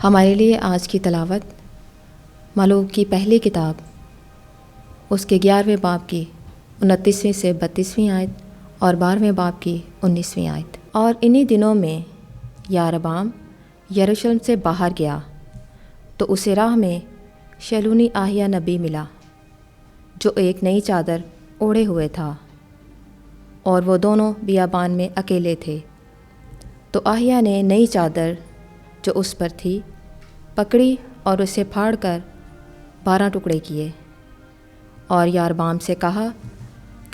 हमारे लिए आज की तलावत मलूक की पहली किताब उसके 11वें बाब की 29वीं से 32वीं आयत और 12वें बाब की 19वीं आयत। और इन्हीं दिनों में यारबाम यरूशलेम से बाहर गया तो उसे राह में शलूनी आहिया नबी मिला जो एक नई चादर ओढ़े हुए था, और वो दोनों बियाबान में अकेले थे। तो आहिया ने नई चादर जो उस पर थी पकड़ी और उसे फाड़कर 12 टुकड़े किए और यारबाम से कहा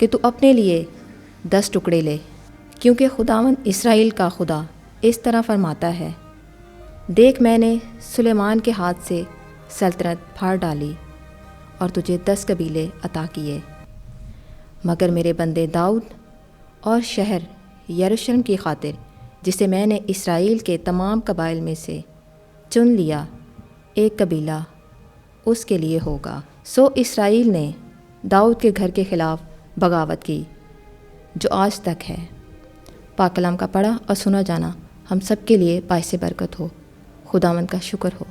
कि तू अपने लिए 10 टुकड़े ले, क्योंकि खुदावंद इस्राएल का खुदा इस तरह फरमाता है, देख मैंने सुलेमान के हाथ से सल्तनत फाड़ डाली और तुझे 10 कबीले अता किए, मगर मेरे बंदे दाऊद और शहर यरूशलेम की खातिर जिसे मैंने इस्राएल के तमाम कबाइल में से चुन लिया, एक कबीला उसके लिए होगा। सो इस्राएल ने दाऊद के घर के ख़िलाफ़ बगावत की जो आज तक है। पाक कलाम का पढ़ा और सुना जाना हम सब के लिए बाइस बरकत हो। खुदावंद का शुक्र हो।